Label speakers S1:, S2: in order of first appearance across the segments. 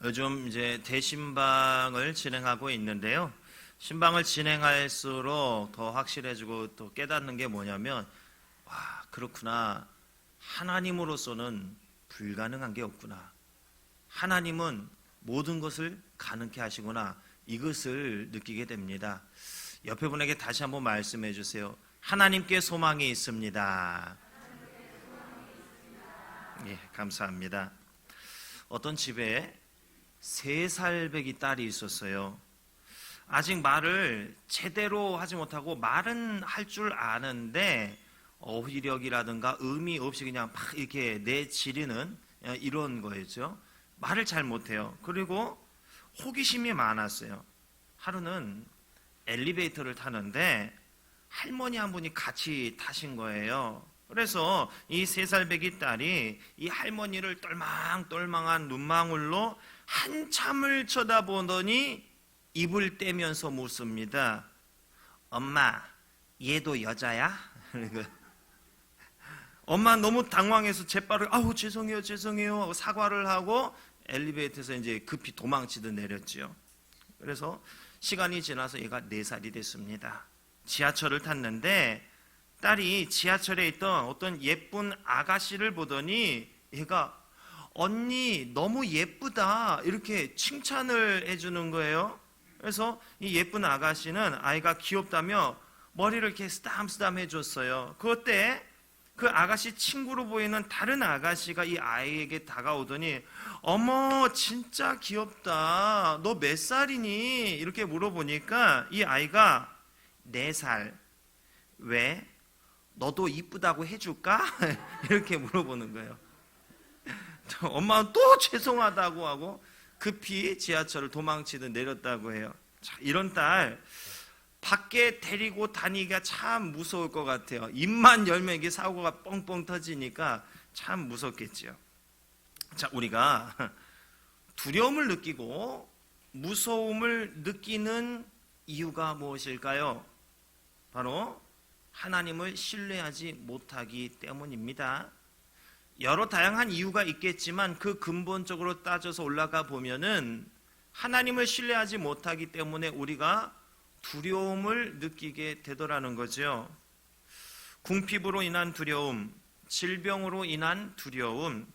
S1: 요즘 이제 대신방을 진행하고 있는데요. 신방을 진행할수록 더 확실해지고 또 깨닫는 게 뭐냐면, 와, 그렇구나. 하나님으로서는 불가능한 게 없구나. 하나님은 모든 것을 가능케 하시구나. 이것을 느끼게 됩니다. 옆에 분에게 다시 한번 말씀해 주세요. 하나님께 소망이 있습니다. 예, 감사합니다. 어떤 집에 3살배기 딸이 있었어요. 아직 말을 제대로 하지 못하고 말은 할 줄 아는데 어휘력이라든가 의미 없이 그냥 막 이렇게 내지르는 이런 거였죠. 말을 잘 못해요. 그리고 호기심이 많았어요. 하루는 엘리베이터를 타는데 할머니 한 분이 같이 타신 거예요. 그래서 이 3살배기 딸이 이 할머니를 똘망똘망한 눈망울로 한참을 쳐다보더니 입을 떼면서 묻습니다. 엄마, 얘도 여자야? 엄마 너무 당황해서 재빨리 아우 죄송해요 하고 사과를 하고 엘리베이터에서 이제 급히 도망치듯 내렸지요. 그래서 시간이 지나서 얘가 4살이 됐습니다. 지하철을 탔는데 딸이 지하철에 있던 어떤 예쁜 아가씨를 보더니 얘가 언니 너무 예쁘다 이렇게 칭찬을 해주는 거예요. 그래서 이 예쁜 아가씨는 아이가 귀엽다며 머리를 이렇게 쓰담쓰담 해줬어요. 그때 그 아가씨 친구로 보이는 다른 아가씨가 이 아이에게 다가오더니 어머 진짜 귀엽다. 너 몇 살이니? 이렇게 물어보니까 이 아이가 4살. 왜? 너도 이쁘다고 해줄까? 이렇게 물어보는 거예요. 엄마는 또 죄송하다고 하고 급히 지하철을 도망치듯 내렸다고 해요. 자, 이런 딸 밖에 데리고 다니기가 참 무서울 것 같아요. 입만 열면 이게 사고가 뻥뻥 터지니까 참 무섭겠죠. 자, 우리가 두려움을 느끼고 무서움을 느끼는 이유가 무엇일까요? 바로 하나님을 신뢰하지 못하기 때문입니다. 여러 다양한 이유가 있겠지만 그 근본적으로 따져서 올라가 보면은 하나님을 신뢰하지 못하기 때문에 우리가 두려움을 느끼게 되더라는 거죠. 궁핍으로 인한 두려움, 질병으로 인한 두려움,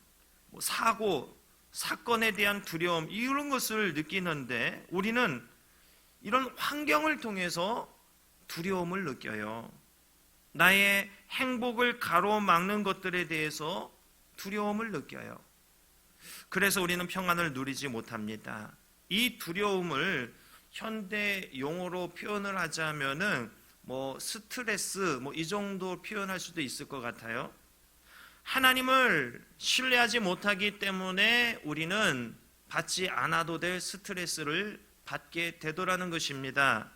S1: 사고, 사건에 대한 두려움 이런 것을 느끼는데 우리는 이런 환경을 통해서 두려움을 느껴요. 나의 행복을 가로막는 것들에 대해서 두려움을 느껴요. 그래서 우리는 평안을 누리지 못합니다. 이 두려움을 현대 용어로 표현을 하자면은 스트레스 이 정도 표현할 수도 있을 것 같아요. 하나님을 신뢰하지 못하기 때문에 우리는 받지 않아도 될 스트레스를 받게 되더라는 것입니다.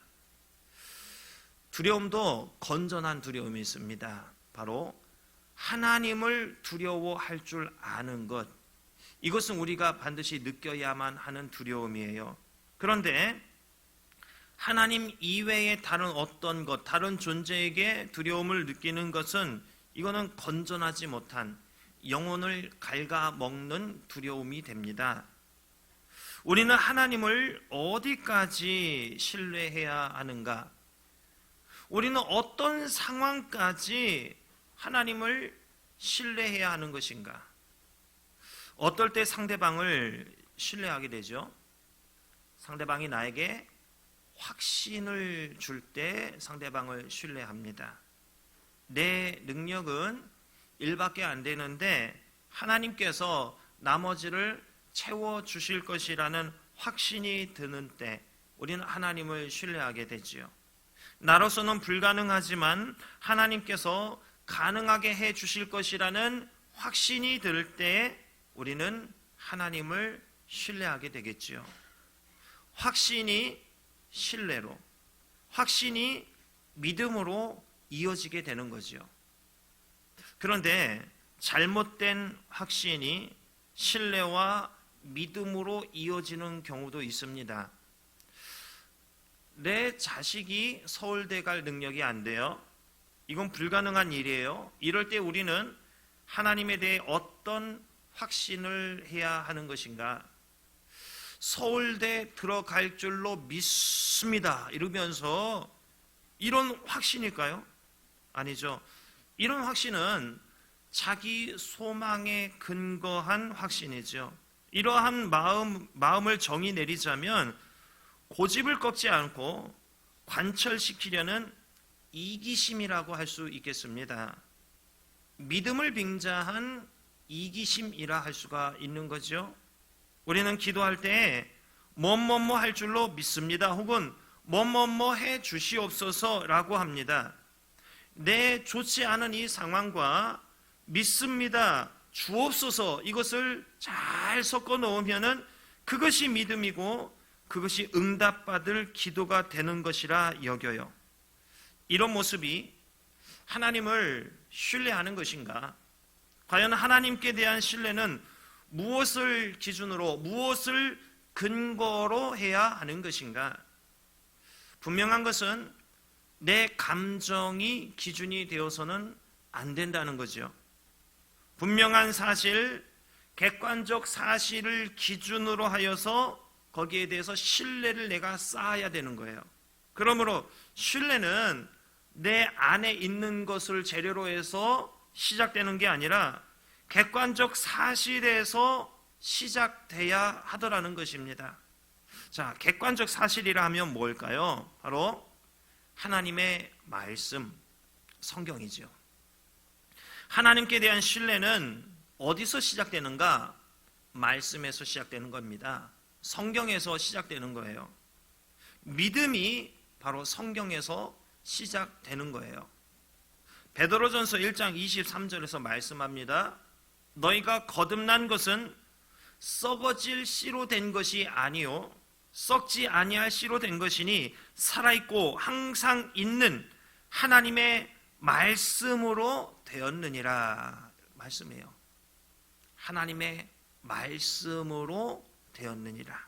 S1: 두려움도 건전한 두려움이 있습니다. 바로 하나님을 두려워할 줄 아는 것. 이것은 우리가 반드시 느껴야만 하는 두려움이에요. 그런데 하나님 이외의 다른 어떤 것, 다른 존재에게 두려움을 느끼는 것은 이거는 건전하지 못한 영혼을 갉아먹는 두려움이 됩니다. 우리는 하나님을 어디까지 신뢰해야 하는가? 우리는 어떤 상황까지 하나님을 신뢰해야 하는 것인가? 어떨 때 상대방을 신뢰하게 되죠? 상대방이 나에게 확신을 줄 때 상대방을 신뢰합니다. 내 능력은 1밖에 안 되는데 하나님께서 나머지를 채워주실 것이라는 확신이 드는 때 우리는 하나님을 신뢰하게 되지요. 나로서는 불가능하지만 하나님께서 가능하게 해 주실 것이라는 확신이 들 때 우리는 하나님을 신뢰하게 되겠지요. 확신이 신뢰로, 확신이 믿음으로 이어지게 되는 거죠. 그런데 잘못된 확신이 신뢰와 믿음으로 이어지는 경우도 있습니다. 내 자식이 서울대 갈 능력이 안 돼요. 이건 불가능한 일이에요. 이럴 때 우리는 하나님에 대해 어떤 확신을 해야 하는 것인가? 서울대 들어갈 줄로 믿습니다 이러면서 이런 확신일까요? 아니죠. 이런 확신은 자기 소망에 근거한 확신이죠. 이러한 마음을 정의 내리자면 고집을 꺾지 않고 관철시키려는 이기심이라고 할 수 있겠습니다. 믿음을 빙자한 이기심이라 할 수가 있는 거죠. 우리는 기도할 때 뭐뭐뭐 할 줄로 믿습니다. 혹은 뭐뭐뭐 해 주시옵소서라고 합니다. 내 좋지 않은 이 상황과 믿습니다, 주옵소서 이것을 잘 섞어 놓으면은 그것이 믿음이고 그것이 응답받을 기도가 되는 것이라 여겨요. 이런 모습이 하나님을 신뢰하는 것인가? 과연 하나님께 대한 신뢰는 무엇을 기준으로, 무엇을 근거로 해야 하는 것인가? 분명한 것은 내 감정이 기준이 되어서는 안 된다는 거죠. 분명한 사실, 객관적 사실을 기준으로 하여서 거기에 대해서 신뢰를 내가 쌓아야 되는 거예요. 그러므로 신뢰는 내 안에 있는 것을 재료로 해서 시작되는 게 아니라 객관적 사실에서 시작돼야 하더라는 것입니다. 자, 객관적 사실이라 하면 뭘까요? 바로 하나님의 말씀, 성경이죠. 하나님께 대한 신뢰는 어디서 시작되는가? 말씀에서 시작되는 겁니다. 성경에서 시작되는 거예요. 믿음이 바로 성경에서 시작되는 거예요. 베드로전서 1장 23절에서 말씀합니다. 너희가 거듭난 것은 썩어질 씨로 된 것이 아니요 썩지 아니할 씨로 된 것이니 살아있고 항상 있는 하나님의 말씀으로 되었느니라. 말씀이에요. 하나님의 말씀으로 되었느니라.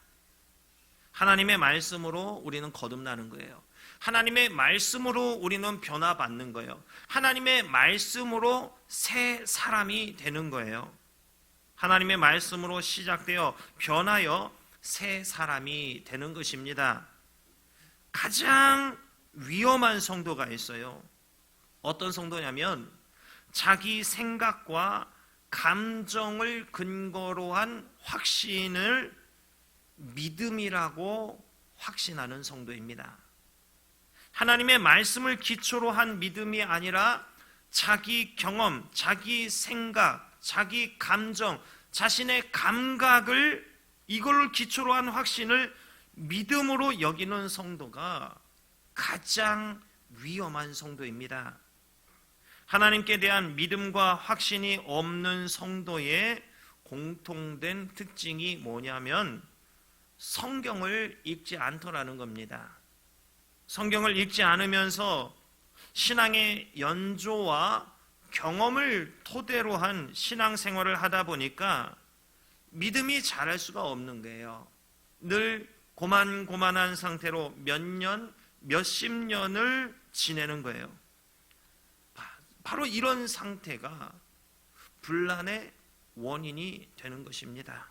S1: 하나님의 말씀으로 우리는 거듭나는 거예요. 하나님의 말씀으로 우리는 변화받는 거예요. 하나님의 말씀으로 새 사람이 되는 거예요. 하나님의 말씀으로 시작되어 변하여 새 사람이 되는 것입니다. 가장 위험한 성도가 있어요. 어떤 성도냐면 자기 생각과 감정을 근거로 한 확신을 믿음이라고 확신하는 성도입니다. 하나님의 말씀을 기초로 한 믿음이 아니라 자기 경험, 자기 생각, 자기 감정, 자신의 감각을 이걸 기초로 한 확신을 믿음으로 여기는 성도가 가장 위험한 성도입니다. 하나님께 대한 믿음과 확신이 없는 성도의 공통된 특징이 뭐냐면 성경을 읽지 않더라는 겁니다. 성경을 읽지 않으면서 신앙의 연조와 경험을 토대로 한 신앙생활을 하다 보니까 믿음이 자랄 수가 없는 거예요. 늘 고만고만한 상태로 몇 년, 몇십 년을 지내는 거예요. 바로 이런 상태가 분란의 원인이 되는 것입니다.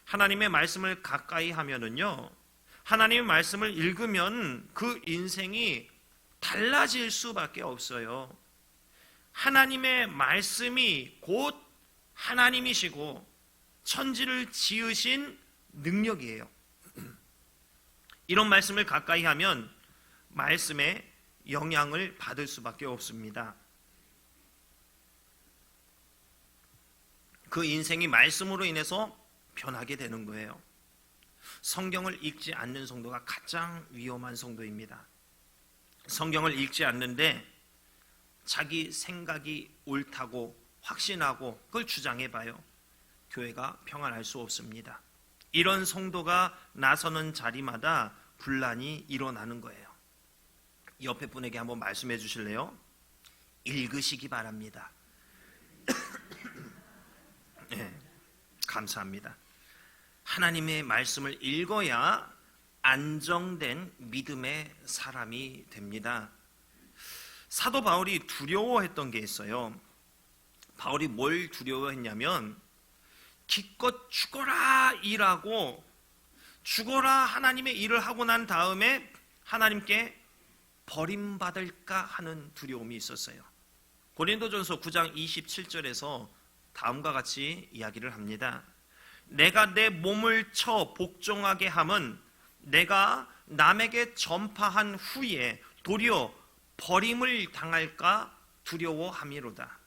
S1: 하나님의 말씀을 가까이 하면은요, 하나님의 말씀을 읽으면 그 인생이 달라질 수밖에 없어요. 하나님의 말씀이 곧 하나님이시고 천지를 지으신 능력이에요. 이런 말씀을 가까이 하면 말씀에 영향을 받을 수밖에 없습니다. 그 인생이 말씀으로 인해서 변하게 되는 거예요. 성경을 읽지 않는 성도가 가장 위험한 성도입니다. 성경을 읽지 않는데 자기 생각이 옳다고 확신하고 그걸 주장해봐요. 교회가 평안할 수 없습니다. 이런 성도가 나서는 자리마다 분란이 일어나는 거예요. 옆에 분에게 한번 말씀해 주실래요? 읽으시기 바랍니다. 네, 감사합니다. 하나님의 말씀을 읽어야 안정된 믿음의 사람이 됩니다. 사도 바울이 두려워했던 게 있어요. 바울이 뭘 두려워했냐면 기껏 죽어라 일하고 죽어라 하나님의 일을 하고 난 다음에 하나님께 버림받을까 하는 두려움이 있었어요. 고린도전서 9장 27절에서 다음과 같이 이야기를 합니다. 내가 내 몸을 쳐 복종하게 함은 내가 남에게 전파한 후에 도리어 버림을 당할까 두려워함이로다.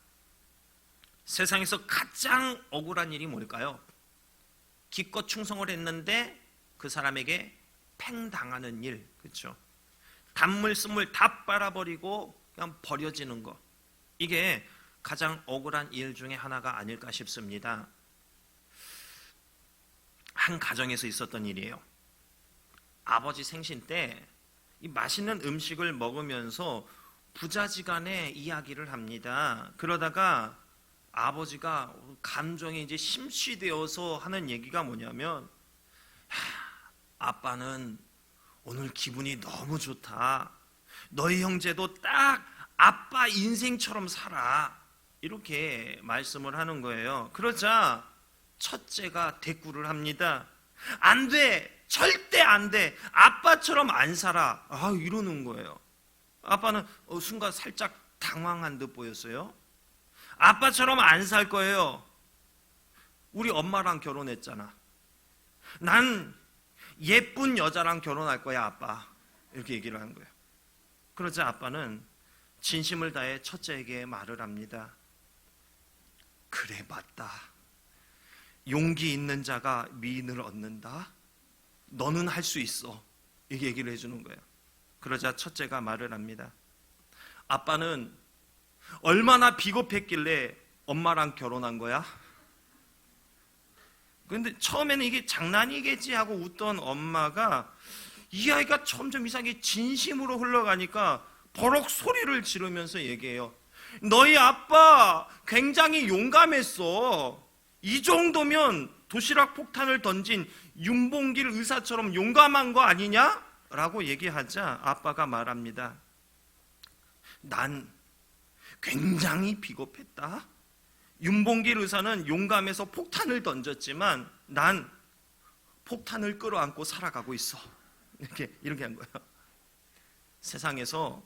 S1: 세상에서 가장 억울한 일이 뭘까요? 기껏 충성을 했는데 그 사람에게 팽당하는 일, 그렇죠? 단물 쓴물 다 빨아버리고 그냥 버려지는 것, 이게 가장 억울한 일 중에 하나가 아닐까 싶습니다. 한 가정에서 있었던 일이에요. 아버지 생신 때 이 맛있는 음식을 먹으면서 부자지간에 이야기를 합니다. 그러다가 아버지가 감정이 이제 심취되어서 하는 얘기가 뭐냐면, 아빠는 오늘 기분이 너무 좋다. 너희 형제도 딱 아빠 인생처럼 살아. 이렇게 말씀을 하는 거예요. 그러자 첫째가 대꾸를 합니다. 안 돼. 절대 안 돼. 아빠처럼 안 살아. 이러는 거예요. 아빠는 순간 살짝 당황한 듯 보였어요. 아빠처럼 안 살 거예요. 우리 엄마랑 결혼했잖아. 난 예쁜 여자랑 결혼할 거야, 아빠. 이렇게 얘기를 한 거예요. 그러자 아빠는 진심을 다해 첫째에게 말을 합니다. 그래, 맞다. 용기 있는 자가 미인을 얻는다. 너는 할 수 있어. 이렇게 얘기를 해주는 거예요. 그러자 첫째가 말을 합니다. 아빠는 얼마나 비겁했길래 엄마랑 결혼한 거야? 근데 처음에는 이게 장난이겠지 하고 웃던 엄마가 이 아이가 점점 이상하게 진심으로 흘러가니까 버럭 소리를 지르면서 얘기해요. 너희 아빠 굉장히 용감했어. 이 정도면 도시락 폭탄을 던진 윤봉길 의사처럼 용감한 거 아니냐? 라고 얘기하자 아빠가 말합니다. 난 굉장히 비겁했다. 윤봉길 의사는 용감해서 폭탄을 던졌지만 난 폭탄을 끌어안고 살아가고 있어. 이렇게 한 거예요. 세상에서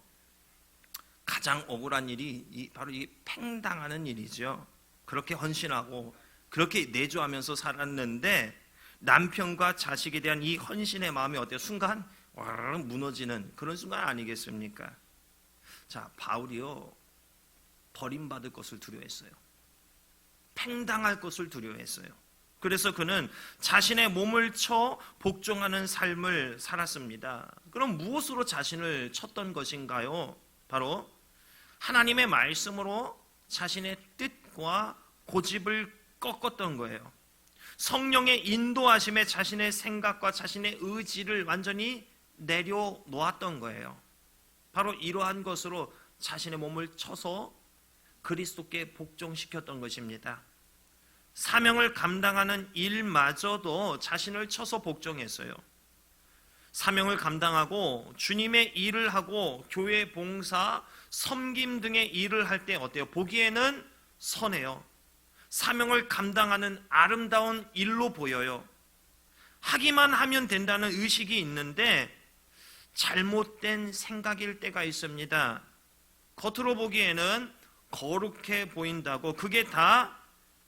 S1: 가장 억울한 일이 바로 이 팽당하는 일이죠. 그렇게 헌신하고 그렇게 내조하면서 살았는데 남편과 자식에 대한 이 헌신의 마음이 어때요? 순간 와르르 무너지는 그런 순간 아니겠습니까? 자, 바울이요, 버림받을 것을 두려워했어요. 팽당할 것을 두려워했어요. 그래서 그는 자신의 몸을 쳐 복종하는 삶을 살았습니다. 그럼 무엇으로 자신을 쳤던 것인가요? 바로 하나님의 말씀으로 자신의 뜻과 고집을 꺾었던 거예요. 성령의 인도하심에 자신의 생각과 자신의 의지를 완전히 내려놓았던 거예요. 바로 이러한 것으로 자신의 몸을 쳐서 그리스도께 복종시켰던 것입니다. 사명을 감당하는 일마저도 자신을 쳐서 복종했어요. 사명을 감당하고 주님의 일을 하고 교회 봉사, 섬김 등의 일을 할 때 어때요? 보기에는 선해요. 사명을 감당하는 아름다운 일로 보여요. 하기만 하면 된다는 의식이 있는데 잘못된 생각일 때가 있습니다. 겉으로 보기에는 거룩해 보인다고 그게 다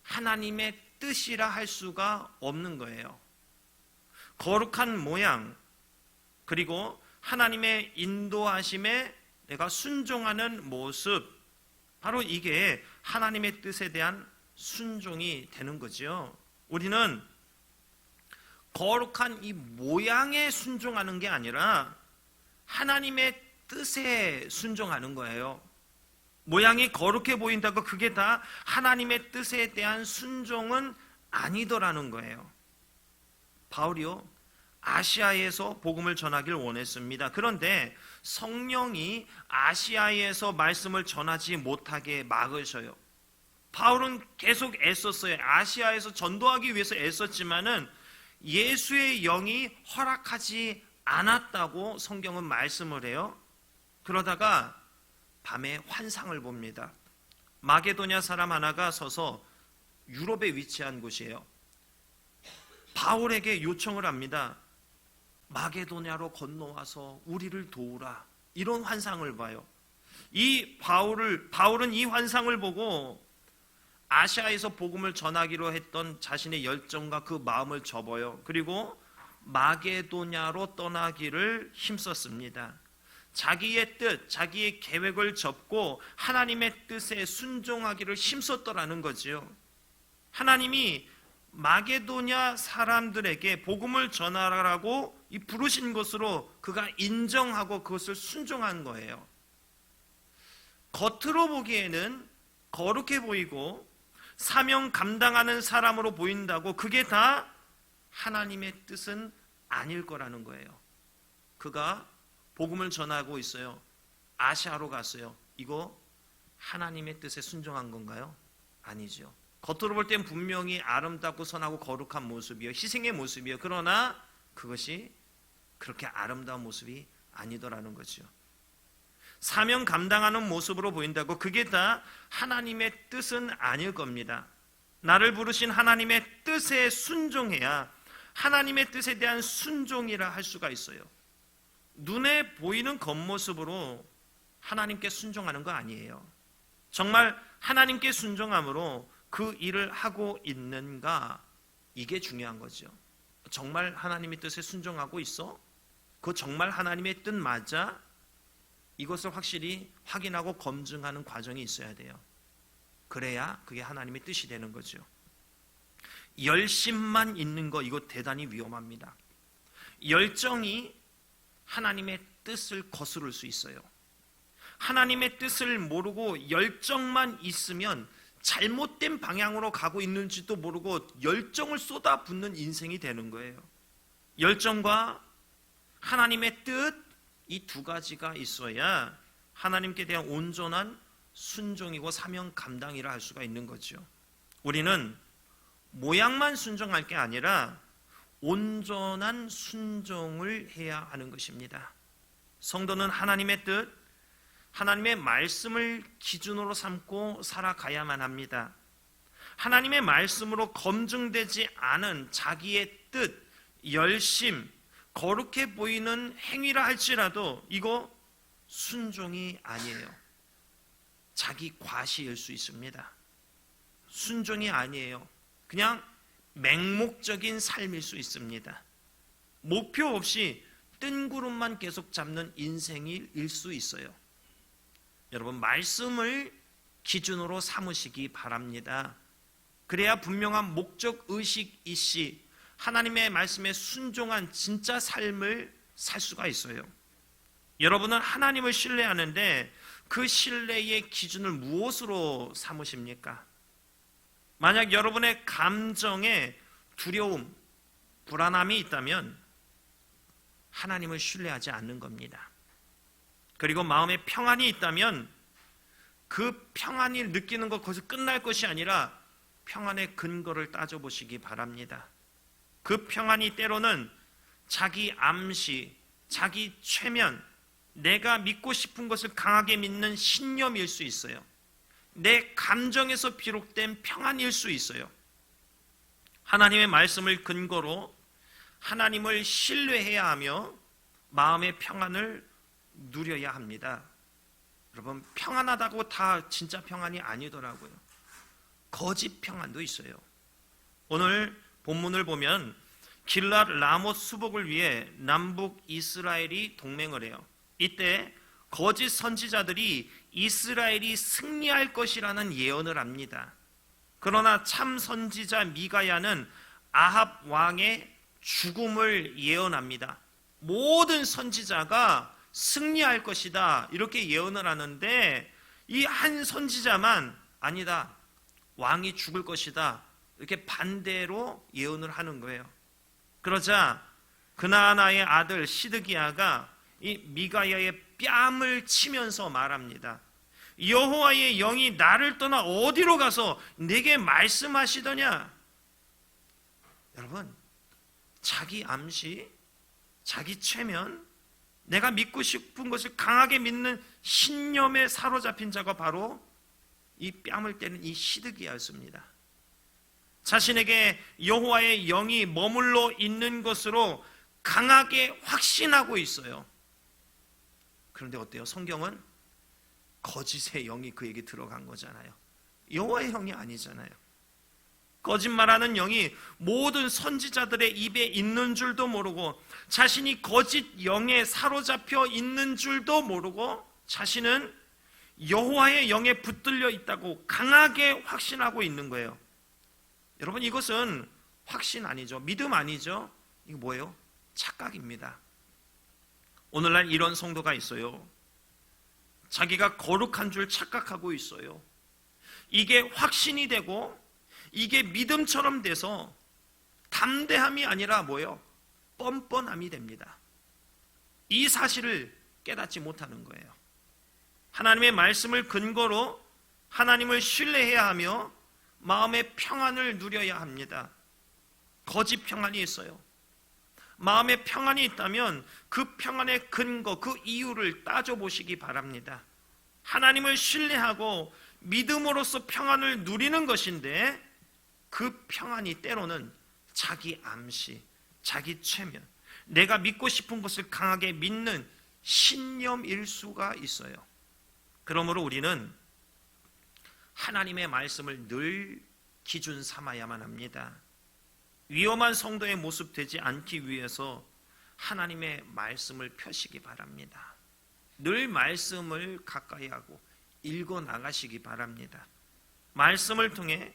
S1: 하나님의 뜻이라 할 수가 없는 거예요. 거룩한 모양, 그리고 하나님의 인도하심에 내가 순종하는 모습, 바로 이게 하나님의 뜻에 대한 순종이 되는 거죠. 우리는 거룩한 이 모양에 순종하는 게 아니라 하나님의 뜻에 순종하는 거예요. 모양이 거룩해 보인다고 그게 다 하나님의 뜻에 대한 순종은 아니더라는 거예요. 바울이요, 아시아에서 복음을 전하길 원했습니다. 그런데 성령이 아시아에서 말씀을 전하지 못하게 막으셔요. 바울은 계속 애썼어요. 아시아에서 전도하기 위해서 애썼지만은 예수의 영이 허락하지 않았다고 성경은 말씀을 해요. 그러다가 밤에 환상을 봅니다. 마게도냐 사람 하나가 서서 유럽에 위치한 곳이에요. 바울에게 요청을 합니다. 마게도냐로 건너와서 우리를 도우라, 이런 환상을 봐요. 바울은 이 환상을 보고 아시아에서 복음을 전하기로 했던 자신의 열정과 그 마음을 접어요. 그리고 마게도냐로 떠나기를 힘썼습니다. 자기의 뜻, 자기의 계획을 접고 하나님의 뜻에 순종하기를 힘썼더라는 거지요. 하나님이 마게도냐 사람들에게 복음을 전하라고 부르신 것으로 그가 인정하고 그것을 순종한 거예요. 겉으로 보기에는 거룩해 보이고 사명 감당하는 사람으로 보인다고 그게 다 하나님의 뜻은 아닐 거라는 거예요. 그가 복음을 전하고 있어요. 아시아로 갔어요. 이거 하나님의 뜻에 순종한 건가요? 아니죠. 겉으로 볼 땐 분명히 아름답고 선하고 거룩한 모습이요, 희생의 모습이요. 그러나 그것이 그렇게 아름다운 모습이 아니더라는 거죠. 사명 감당하는 모습으로 보인다고 그게 다 하나님의 뜻은 아닐 겁니다. 나를 부르신 하나님의 뜻에 순종해야 하나님의 뜻에 대한 순종이라 할 수가 있어요. 눈에 보이는 겉모습으로 하나님께 순종하는 거 아니에요. 정말 하나님께 순종함으로 그 일을 하고 있는가, 이게 중요한 거죠. 정말 하나님의 뜻에 순종하고 있어? 그거 정말 하나님의 뜻 맞아? 이것을 확실히 확인하고 검증하는 과정이 있어야 돼요. 그래야 그게 하나님의 뜻이 되는 거죠. 열심만 있는 거, 이거 대단히 위험합니다. 열정이 하나님의 뜻을 거스를 수 있어요. 하나님의 뜻을 모르고 열정만 있으면 잘못된 방향으로 가고 있는지도 모르고 열정을 쏟아붓는 인생이 되는 거예요. 열정과 하나님의 뜻, 이 두 가지가 있어야 하나님께 대한 온전한 순종이고 사명 감당이라 할 수가 있는 거죠. 우리는 모양만 순종할 게 아니라 온전한 순종을 해야 하는 것입니다. 성도는 하나님의 뜻, 하나님의 말씀을 기준으로 삼고 살아가야만 합니다. 하나님의 말씀으로 검증되지 않은 자기의 뜻, 열심, 거룩해 보이는 행위라 할지라도 이거 순종이 아니에요. 자기 과시일 수 있습니다. 순종이 아니에요. 그냥 맹목적인 삶일 수 있습니다. 목표 없이 뜬구름만 계속 잡는 인생일 수 있어요. 여러분, 말씀을 기준으로 삼으시기 바랍니다. 그래야 분명한 목적 의식 이시 하나님의 말씀에 순종한 진짜 삶을 살 수가 있어요. 여러분은 하나님을 신뢰하는데 그 신뢰의 기준을 무엇으로 삼으십니까? 만약 여러분의 감정에 두려움, 불안함이 있다면 하나님을 신뢰하지 않는 겁니다. 그리고 마음에 평안이 있다면 그 평안이 느끼는 것, 거기서 끝날 것이 아니라 평안의 근거를 따져보시기 바랍니다. 그 평안이 때로는 자기 암시, 자기 최면, 내가 믿고 싶은 것을 강하게 믿는 신념일 수 있어요. 내 감정에서 비롯된 평안일 수 있어요. 하나님의 말씀을 근거로 하나님을 신뢰해야 하며 마음의 평안을 누려야 합니다. 여러분, 평안하다고 다 진짜 평안이 아니더라고요. 거짓 평안도 있어요. 오늘 본문을 보면 길랏 라못 수복을 위해 남북 이스라엘이 동맹을 해요. 이때 거짓 선지자들이 이스라엘이 승리할 것이라는 예언을 합니다. 그러나 참 선지자 미가야는 아합 왕의 죽음을 예언합니다. 모든 선지자가 승리할 것이다, 이렇게 예언을 하는데 이 한 선지자만 아니다, 왕이 죽을 것이다, 이렇게 반대로 예언을 하는 거예요. 그러자 그나아나의 아들 시드기야가 이 미가야의 뺨을 치면서 말합니다. 여호와의 영이 나를 떠나 어디로 가서 내게 말씀하시더냐? 여러분, 자기 암시, 자기 최면, 내가 믿고 싶은 것을 강하게 믿는 신념에 사로잡힌 자가 바로 이 뺨을 때는 이 시드기야였습니다. 자신에게 여호와의 영이 머물러 있는 것으로 강하게 확신하고 있어요. 그런데 어때요? 성경은 거짓의 영이 그에게 들어간 거잖아요. 여호와의 영이 아니잖아요. 거짓말하는 영이 모든 선지자들의 입에 있는 줄도 모르고 자신이 거짓 영에 사로잡혀 있는 줄도 모르고 자신은 여호와의 영에 붙들려 있다고 강하게 확신하고 있는 거예요. 여러분, 이것은 확신 아니죠. 믿음 아니죠. 이거 뭐예요? 착각입니다. 오늘날 이런 성도가 있어요. 자기가 거룩한 줄 착각하고 있어요. 이게 확신이 되고 이게 믿음처럼 돼서 담대함이 아니라 뭐예요? 뻔뻔함이 됩니다. 이 사실을 깨닫지 못하는 거예요. 하나님의 말씀을 근거로 하나님을 신뢰해야 하며 마음의 평안을 누려야 합니다. 거짓 평안이 있어요. 마음의 평안이 있다면 그 평안의 근거, 그 이유를 따져보시기 바랍니다. 하나님을 신뢰하고 믿음으로써 평안을 누리는 것인데 그 평안이 때로는 자기 암시, 자기 최면, 내가 믿고 싶은 것을 강하게 믿는 신념일 수가 있어요. 그러므로 우리는 하나님의 말씀을 늘 기준 삼아야만 합니다. 위험한 성도의 모습 되지 않기 위해서 하나님의 말씀을 펴시기 바랍니다. 늘 말씀을 가까이 하고 읽어 나가시기 바랍니다. 말씀을 통해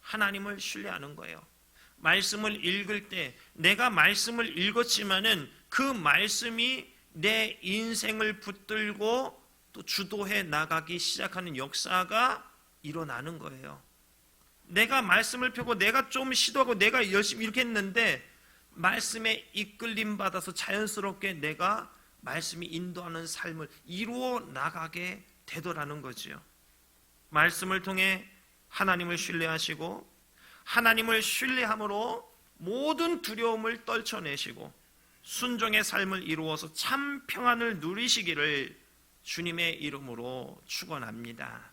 S1: 하나님을 신뢰하는 거예요. 말씀을 읽을 때 내가 말씀을 읽었지만은 그 말씀이 내 인생을 붙들고 또 주도해 나가기 시작하는 역사가 일어나는 거예요. 내가 말씀을 펴고 내가 좀 시도하고 내가 열심히 이렇게 했는데 말씀에 이끌림 받아서 자연스럽게 내가 말씀이 인도하는 삶을 이루어 나가게 되더라는 거지요. 말씀을 통해 하나님을 신뢰하시고 하나님을 신뢰함으로 모든 두려움을 떨쳐내시고 순종의 삶을 이루어서 참 평안을 누리시기를 주님의 이름으로 축원합니다.